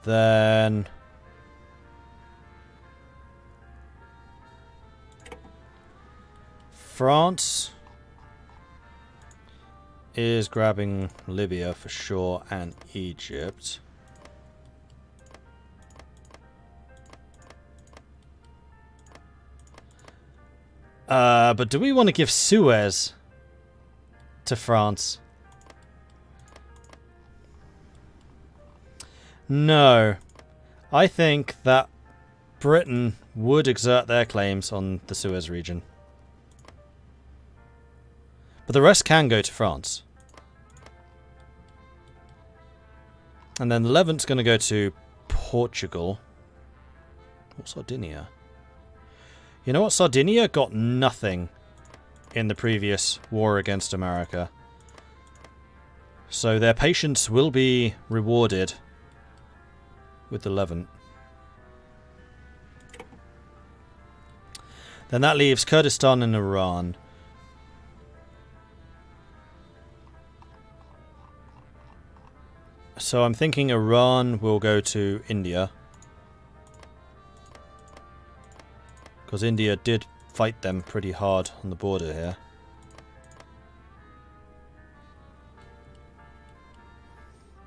Then France is grabbing Libya for sure, and Egypt. But do we want to give Suez to France? No. I think that Britain would exert their claims on the Suez region. But the rest can go to France. And then the Levant's going to go to Portugal. Or Sardinia. You know what? Sardinia got nothing in the previous war against America. So their patience will be rewarded with the Levant. Then that leaves Kurdistan and Iran. So I'm thinking Iran will go to India. Because India did fight them pretty hard on the border here.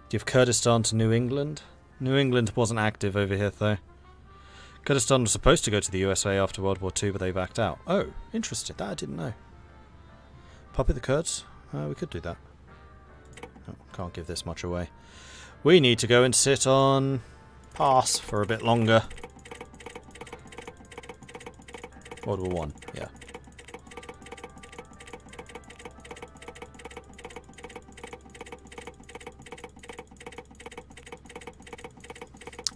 Give Kurdistan to New England. New England wasn't active over here though. Kurdistan was supposed to go to the USA after World War II, but they backed out. Oh, interesting. That I didn't know. Puppet the Kurds? We could do that. Oh, can't give this much away. We need to go and sit on pass for a bit longer. World War One, yeah.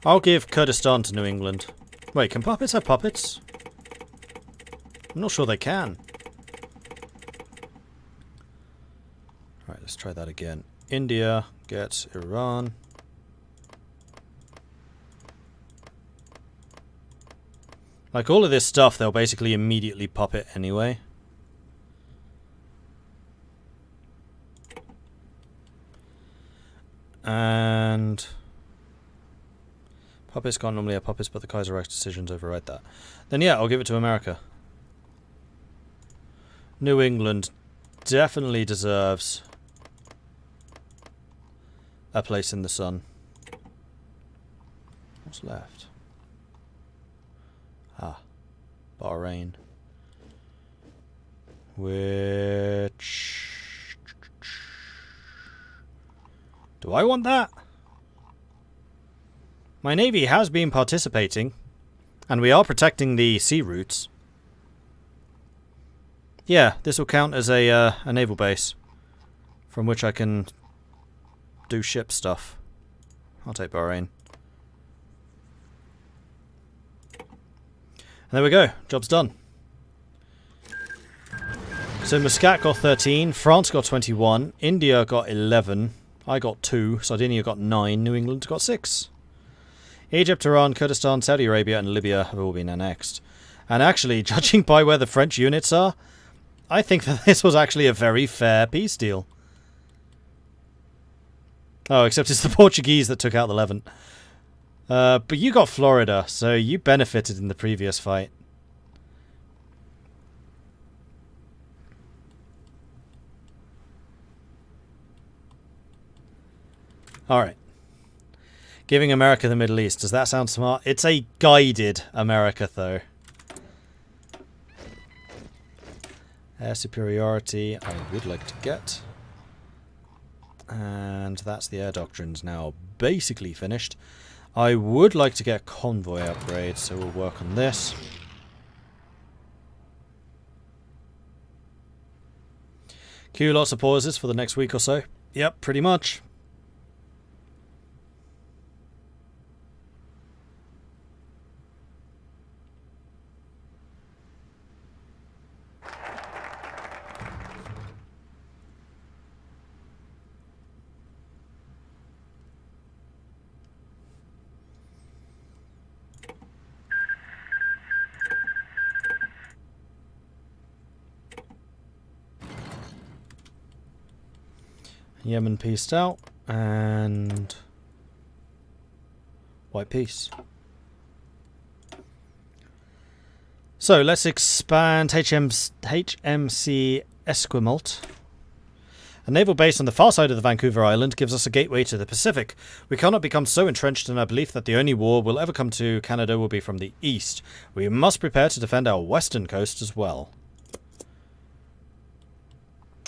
I'll give Kurdistan to New England. Wait, can puppets have puppets? I'm not sure they can. Right, let's try that again. India gets Iran. Like all of this stuff, they'll basically immediately puppet anyway. And puppets can't normally have puppets, but the Kaiserreich decisions override that. Then yeah, I'll give it to America. New England definitely deserves a place in the sun. What's left? Ah, Bahrain. Which... do I want that? My navy has been participating, and we are protecting the sea routes. Yeah, this will count as a naval base from which I can do ship stuff. I'll take Bahrain. And there we go. Job's done. So Muscat got 13, France got 21, India got 11, I got 2, Sardinia got 9, New England got 6. Egypt, Iran, Kurdistan, Saudi Arabia and Libya have all been annexed. And actually, judging by where the French units are, I think that this was actually a very fair peace deal. Oh, except it's the Portuguese that took out the Levant. But you got Florida, so you benefited in the previous fight. Alright. Giving America the Middle East. Does that sound smart? It's a guided America, though. Air superiority I would like to get. And that's the air doctrines now basically finished. I would like to get a convoy upgrade, so we'll work on this. Cue lots of pauses for the next week or so. Yep, pretty much. Yemen pieced out, and White peace. So let's expand HMC Esquimalt. A naval base on the far side of the Vancouver Island gives us a gateway to the Pacific. We cannot become so entrenched in our belief that the only war will ever come to Canada will be from the east. We must prepare to defend our western coast as well.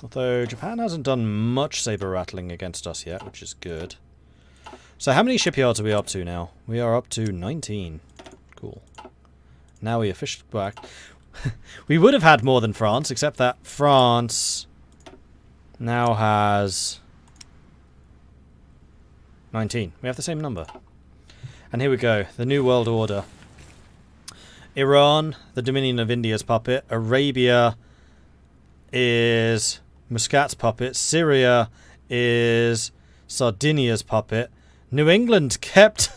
Although Japan hasn't done much saber rattling against us yet, which is good. So how many shipyards are we up to now? We are up to 19. Cool. Now we officially... we would have had more than France, except that France... now has 19. We have the same number. And here we go. The New World Order. Iran, the Dominion of India's puppet. Arabia is Muscat's puppet. Syria is Sardinia's puppet. New England kept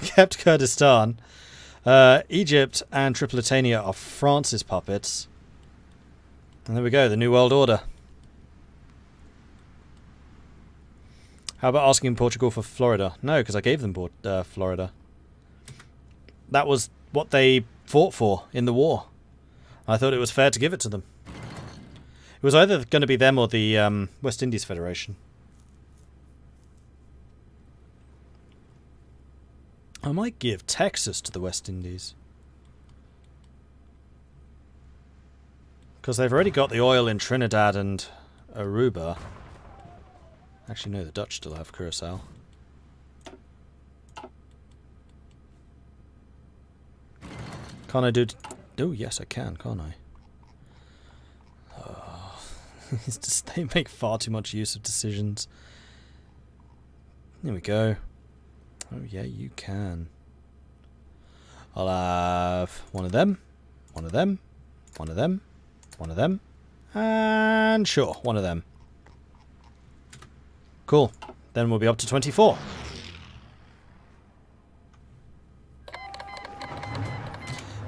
kept Kurdistan. Egypt and Tripolitania are France's puppets. And there we go. The New World Order. How about asking Portugal for Florida? No, because I gave them Florida. That was what they fought for in the war. I thought it was fair to give it to them. It was either going to be them or the West Indies Federation. I might give Texas to the West Indies. Because they've already got the oil in Trinidad and Aruba. Actually, no, the Dutch still have Curacao. Can't I do... Oh, yes, I can, can't I? Oh. It's just, they make far too much use of decisions. There we go. Oh, yeah, you can. I'll have one of them, one of them, one of them, one of them, and sure, one of them. Cool. Then we'll be up to 24.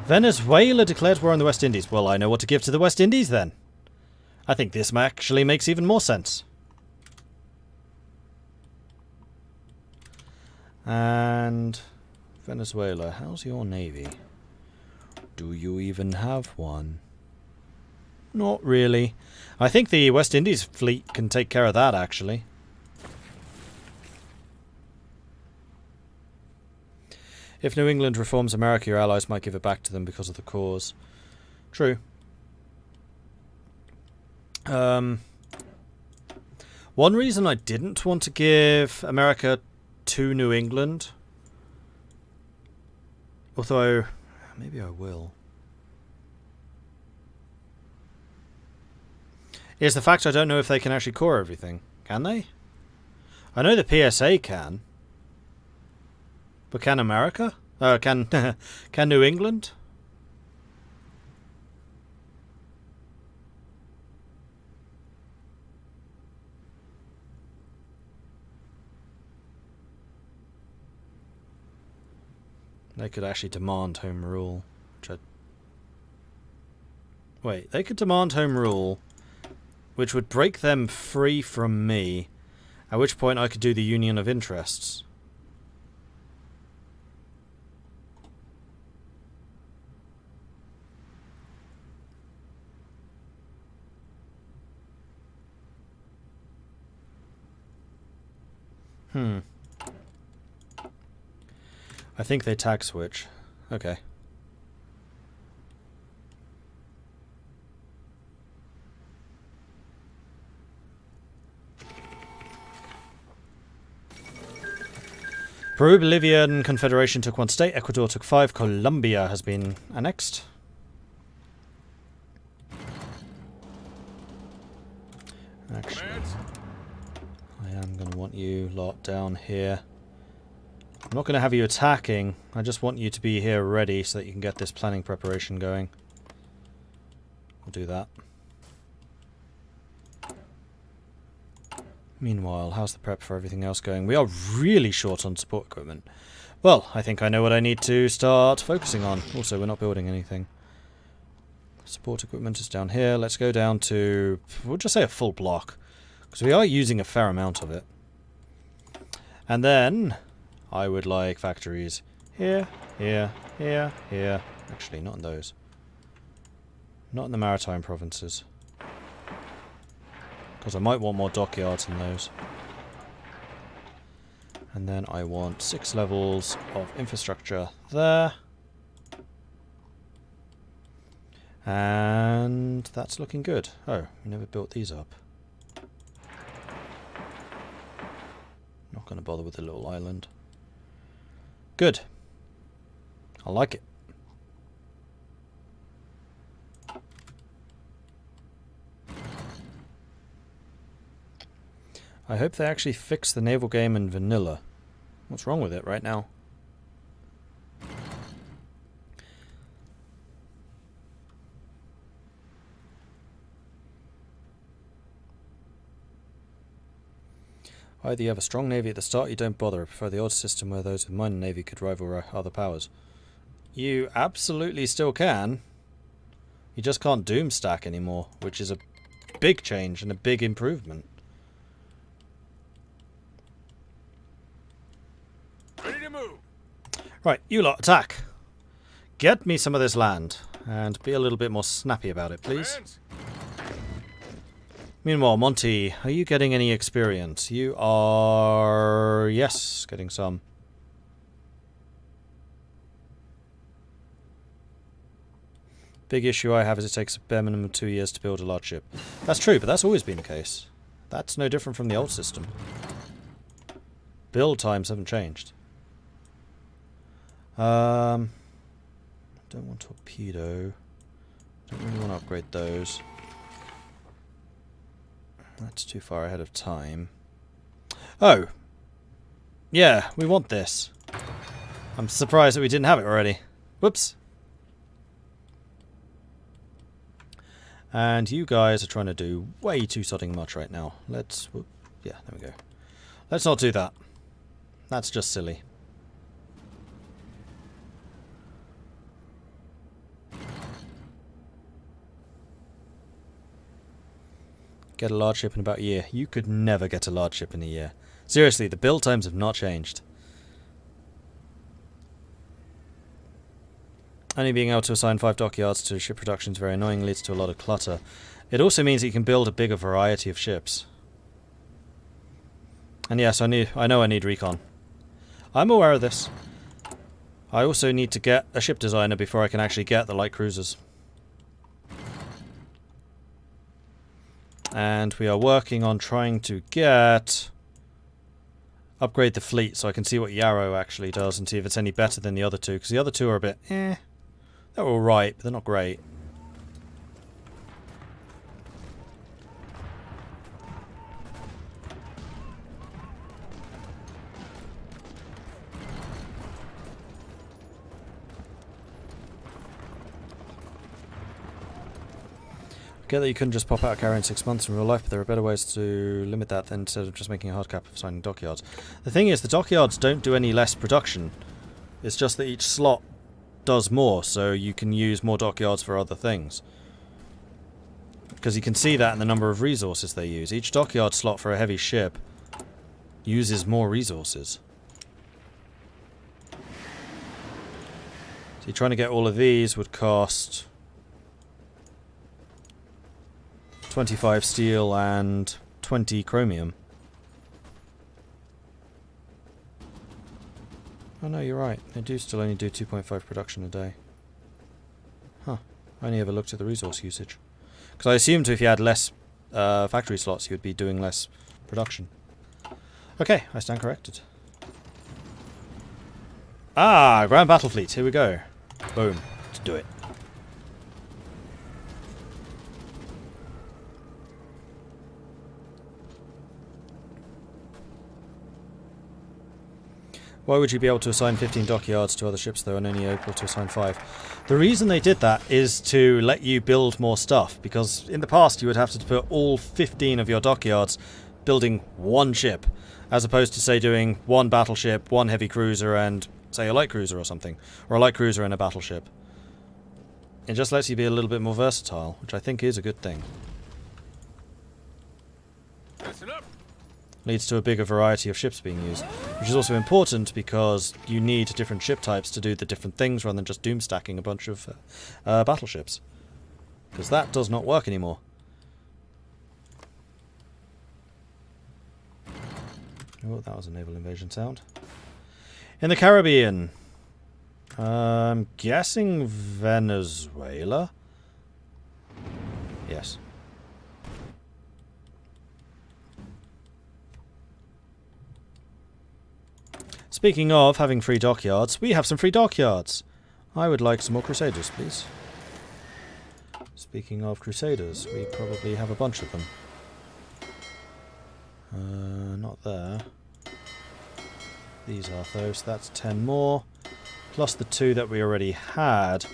Venezuela declared war on the West Indies. Well, I know what to give to the West Indies then. I think this actually makes even more sense. And Venezuela, how's your navy? Do you even have one? Not really. I think the West Indies fleet can take care of that, actually. If New England reforms America, your allies might give it back to them because of the cause. True. One reason I didn't want to give America to New England, although maybe I will, is the fact I don't know if they can actually core everything. Can they? I know the PSA can. But can America? Can New England? They could actually demand home rule. Wait, they could demand home rule, which would break them free from me, at which point I could do the Union of Interests. I think they tag switch. Okay. Peru-Bolivian Confederation took 1 state, Ecuador took 5, Colombia has been annexed. Actually, I am going to want you lot down here. I'm not going to have you attacking, I just want you to be here ready so that you can get this planning preparation going. We'll do that. Meanwhile, how's the prep for everything else going? We are really short on support equipment. Well, I think I know what I need to start focusing on. Also, we're not building anything. Support equipment is down here. Let's go down to, we'll just say a full block, because we are using a fair amount of it. And then I would like factories here, here, here, here. Actually, not in those. Not in the maritime provinces. Because I might want more dockyards in those. And then I want 6 levels of infrastructure there. And that's looking good. Oh, we never built these up. Not going to bother with the little island. Good. I like it. I hope they actually fix the naval game in vanilla. What's wrong with it right now? Either you have a strong navy at the start, you don't bother. I prefer the old system where those with minor navy could rival other powers. You absolutely still can. You just can't doom stack anymore, which is a big change and a big improvement. Ready to move. Right, you lot, attack. Get me some of this land, and be a little bit more snappy about it, please. Hands. Meanwhile, Monty, are you getting any experience? You are... yes, getting some. Big issue I have is it takes a bare minimum of 2 years to build a large ship. That's true, but that's always been the case. That's no different from the old system. Build times haven't changed. Don't want torpedo. Don't really want to upgrade those. That's too far ahead of time. Oh! Yeah, we want this. I'm surprised that we didn't have it already. Whoops. And you guys are trying to do way too sodding much right now. Let's... whoop, yeah, there we go. Let's not do that. That's just silly. Get a large ship in about a year. You could never get a large ship in a year. Seriously, the build times have not changed. Only being able to assign 5 dockyards to ship production is very annoying, leads to a lot of clutter. It also means that you can build a bigger variety of ships. And yes, I know I need recon. I'm aware of this. I also need to get a ship designer before I can actually get the light cruisers. And we are working on trying to upgrade the fleet so I can see what Yarrow actually does and see if it's any better than the other two, because the other two are a bit eh. They're alright, but they're not great. I get that you couldn't just pop out a carrier in 6 months in real life, but there are better ways to limit that than instead of just making a hard cap of signing dockyards. The thing is, the dockyards don't do any less production. It's just that each slot does more, so you can use more dockyards for other things. Because you can see that in the number of resources they use. Each dockyard slot for a heavy ship uses more resources. So you're trying to get all of these would cost 25 steel and 20 chromium. Oh no, you're right. They do still only do 2.5 production a day. Huh. I only ever looked at the resource usage. Because I assumed if you had less factory slots, you would be doing less production. Okay, I stand corrected. Ah, Grand Battle Fleet. Here we go. Boom. Let's do it. Why would you be able to assign 15 dockyards to other ships though and only able to assign 5? The reason they did that is to let you build more stuff, because in the past you would have to put all 15 of your dockyards building one ship, as opposed to say doing one battleship, one heavy cruiser and say a light cruiser or something, or a light cruiser and a battleship. It just lets you be a little bit more versatile, which I think is a good thing. Listen up. leads to a bigger variety of ships being used, which is also important because you need different ship types to do the different things rather than just doom stacking a bunch of battleships, because that does not work anymore. Oh, that was a naval invasion sound. In the Caribbean, I'm guessing Venezuela. Yes. Speaking of having free dockyards, we have some free dockyards. I would like some more Crusaders, please. Speaking of Crusaders, we probably have a bunch of them. Not there. These are those, so that's 10 more. Plus the 2 that we already had.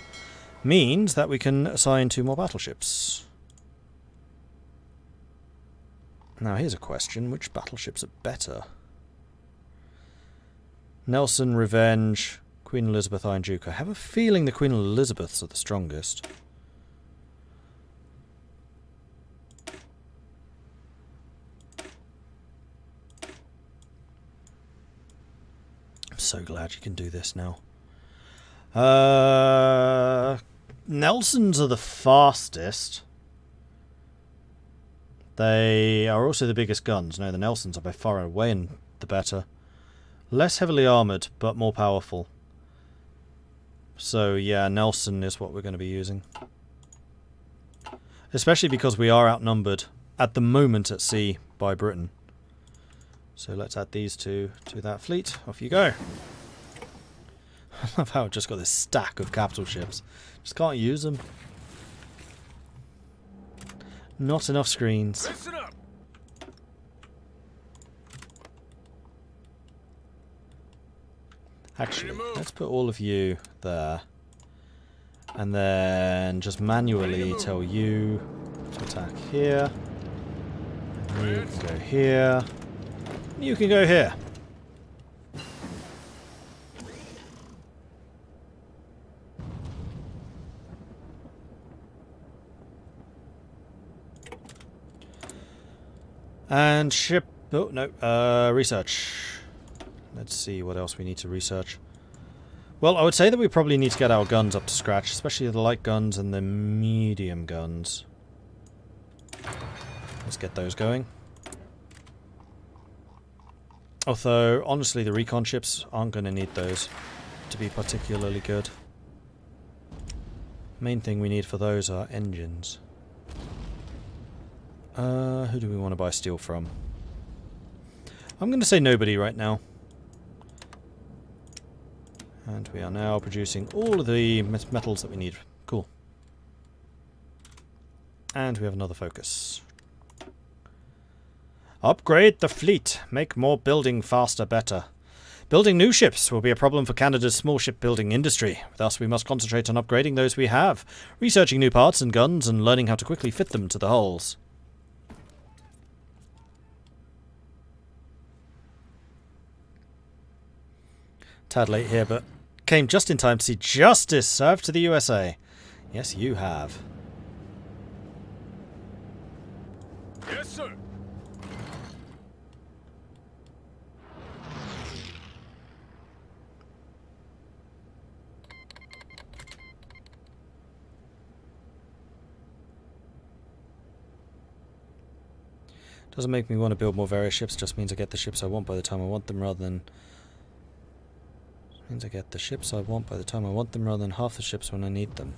Means that we can assign 2 more battleships. Now here's a question, which battleships are better? Nelson, Revenge, Queen Elizabeth, Iron Duke. I have a feeling the Queen Elizabeths are the strongest. I'm so glad you can do this now. Nelsons are the fastest. They are also the biggest guns. No, the Nelsons are by far and away the better. Less heavily armoured, but more powerful. So yeah, Nelson is what we're going to be using. Especially because we are outnumbered at the moment at sea by Britain. So let's add these two to that fleet. Off you go. I love how I've just got this stack of capital ships. Just can't use them. Not enough screens. Listen up. Actually, let's put all of you there. And then just manually tell you to attack here. And you can go here. And you can go here. And ship... Oh, no. Research. Let's see what else we need to research. Well, I would say that we probably need to get our guns up to scratch, especially the light guns and the medium guns. Let's get those going. Although, honestly, the recon ships aren't going to need those to be particularly good. Main thing we need for those are engines. Who do we want to buy steel from? I'm going to say nobody right now. And we are now producing all of the metals that we need. Cool. And we have another focus. Upgrade the fleet. Make more building faster better. Building new ships will be a problem for Canada's small shipbuilding industry. Thus we must concentrate on upgrading those we have, researching new parts and guns and learning how to quickly fit them to the hulls. Tad late here, but came just in time to see justice served to the USA. Yes, you have. Yes, sir. Doesn't make me want to build more various ships, just means I get the ships I want by the time I want them rather than... Means I get the ships I want by the time I want them rather than half the ships when I need them.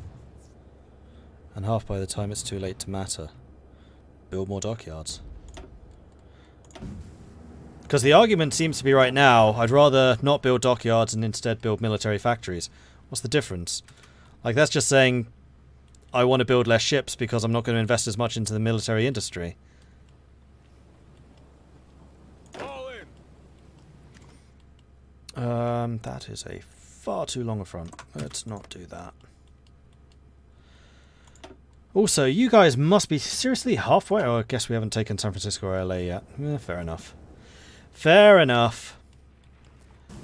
And half by the time it's too late to matter. Build more dockyards. Because the argument seems to be right now, I'd rather not build dockyards and instead build military factories. What's the difference? Like, that's just saying I want to build less ships because I'm not going to invest as much into the military industry. That is a far too long a front. Let's not do that. Also, you guys must be seriously halfway. Oh, I guess we haven't taken San Francisco or LA yet. Fair enough. Fair enough.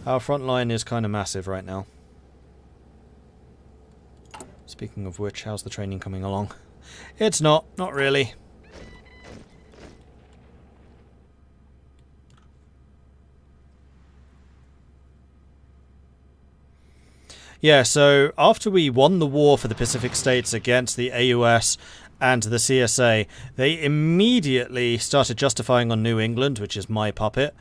Our front line is kind of massive right now. Speaking of which, how's the training coming along? It's not really. Yeah, so after we won the war for the Pacific States against the AUS and the CSA, they immediately started justifying on New England, which is my puppet.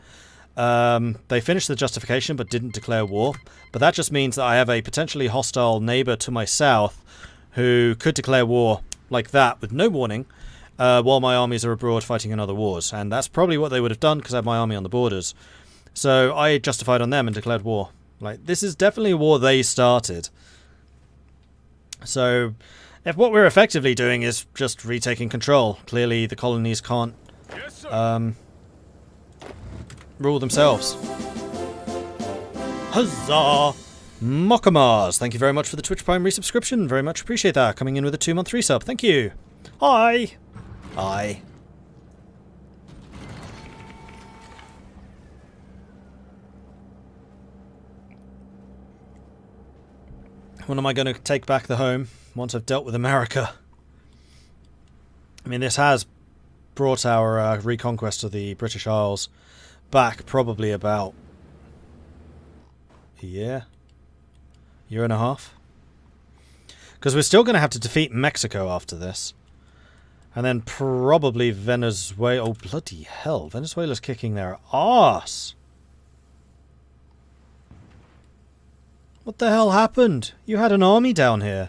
They finished the justification but didn't declare war. But that just means that I have a potentially hostile neighbour to my south who could declare war like that with no warning while my armies are abroad fighting in other wars. And that's probably what they would have done because I have my army on the borders. So I justified on them and declared war. Like, this is definitely a war they started. So, if what we're effectively doing is just retaking control, clearly the colonies can't rule themselves. Huzzah! Mockamars, thank you very much for the Twitch Prime resubscription. Very much appreciate that. Coming in with a 2-month resub. Thank you. Hi! Hi. When am I going to take back the home once I've dealt with America? I mean, this has brought our reconquest of the British Isles back probably about a year and a half. Because we're still going to have to defeat Mexico after this. And then probably Venezuela. Oh, bloody hell. Venezuela's kicking their arse. What the hell happened? You had an army down here.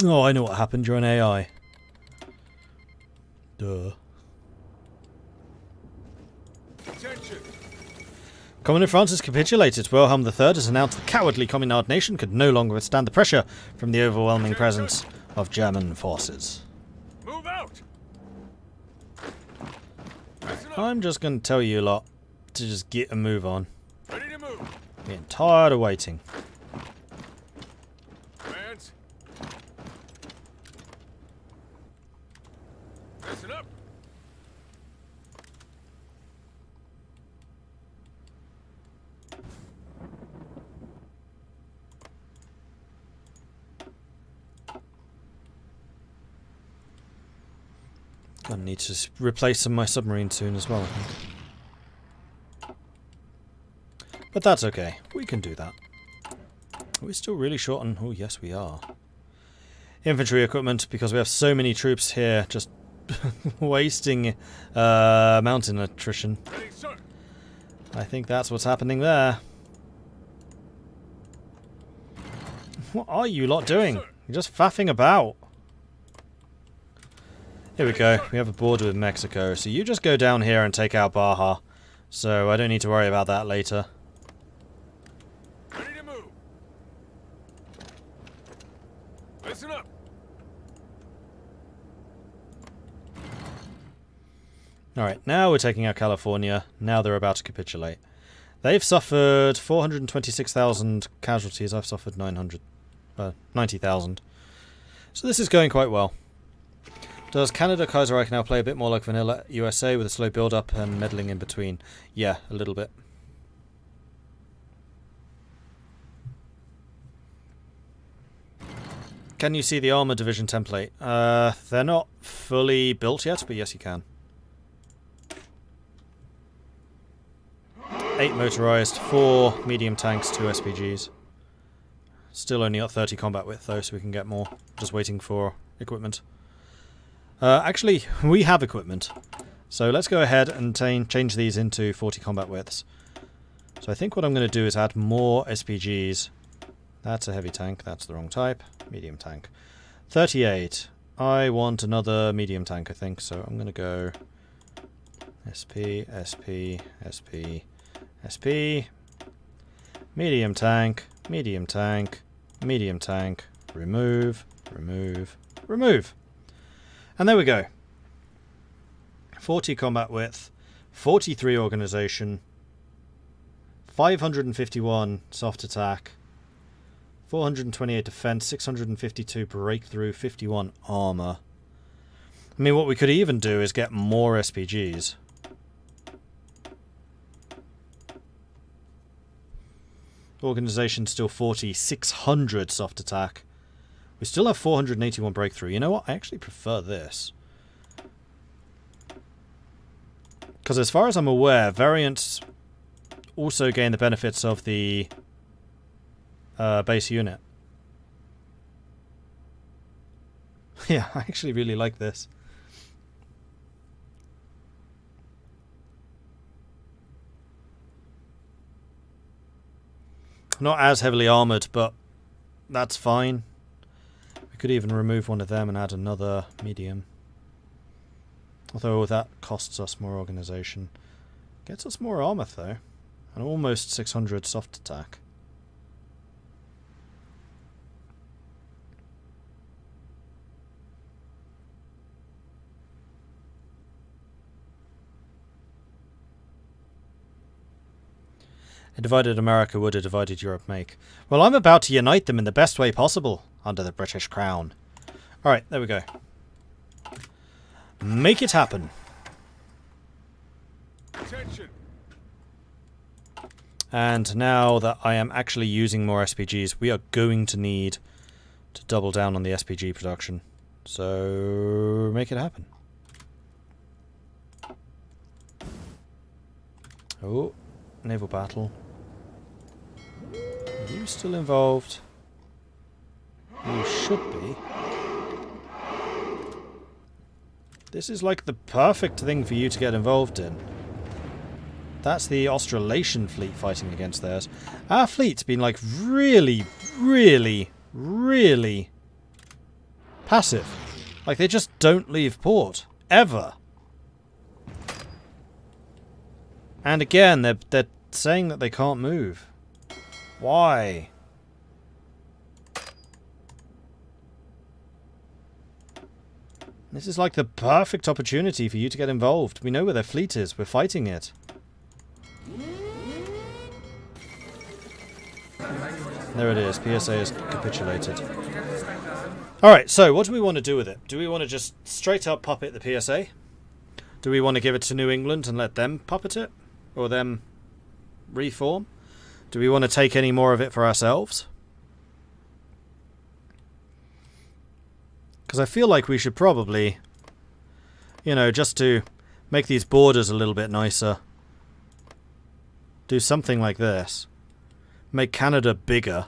Oh, I know what happened. You're an AI. Duh. Attention. Communist France has capitulated. Wilhelm III has announced the cowardly Communard nation could no longer withstand the pressure from the overwhelming presence of German forces. Move out. I'm just going to tell you lot to just get a move on. Ready to move. Getting tired of waiting. Hands. Listen up. Gonna need to replace some of my submarines soon as well, I think. But that's okay. We can do that. We're still really short on... Oh, yes, we are. Infantry equipment, because we have so many troops here just wasting mountain attrition. Ready, sir. I think that's what's happening there. What are you lot doing? You're just faffing about. Here we go. We have a border with Mexico, so you just go down here and take out Baja. So I don't need to worry about that later. Ready to move. Listen up. Alright, now we're taking out California. Now they're about to capitulate. They've suffered 426,000 casualties. I've suffered 90,000. So this is going quite well. Does Canada Kaiserreich now play a bit more like vanilla USA with a slow build-up and meddling in between? Yeah, a little bit. Can you see the armor division template? They're not fully built yet, but yes you can. 8 motorized, 4 medium tanks, 2 SPGs. Still only got 30 combat width though, so we can get more. Just waiting for equipment. Actually, we have equipment. So let's go ahead and change these into 40 combat widths. So I think what I'm going to do is add more SPGs. That's a heavy tank. That's the wrong type. Medium tank. 38. I want another medium tank, I think. So I'm going to go SP, SP, SP, SP. Medium tank, medium tank, medium tank. Remove, remove, remove. And there we go. 40 combat width, 43 organization, 551 soft attack, 428 defense, 652 breakthrough, 51 armor. I mean, what we could even do is get more SPGs. Organization still 40, 600 soft attack. We still have 481 breakthrough. You know what? I actually prefer this. Because as far as I'm aware, variants also gain the benefits of the base unit. Yeah, I actually really like this. Not as heavily armoured, but that's fine. We could even remove one of them and add another medium. Although that costs us more organisation. Gets us more armour though. And almost 600 soft attack. A divided America would a divided Europe make. Well, I'm about to unite them in the best way possible under the British Crown. Alright, there we go. Make it happen. Attention. And now that I am actually using more SPGs, we are going to need to double down on the SPG production. So, make it happen. Oh, naval battle. Are you still involved? You should be. This is like the perfect thing for you to get involved in. That's the Australasian fleet fighting against theirs. Our fleet's been like really, really, really passive. Like they just don't leave port. Ever. And again, they're saying that they can't move. Why? This is like the perfect opportunity for you to get involved. We know where their fleet is. We're fighting it. There it is. PSA has capitulated. Alright, so what do we want to do with it? Do we want to just straight up puppet the PSA? Do we want to give it to New England and let them puppet it? Or them reform? Do we want to take any more of it for ourselves? Because I feel like we should probably, you know, just to make these borders a little bit nicer, do something like this. Make Canada bigger.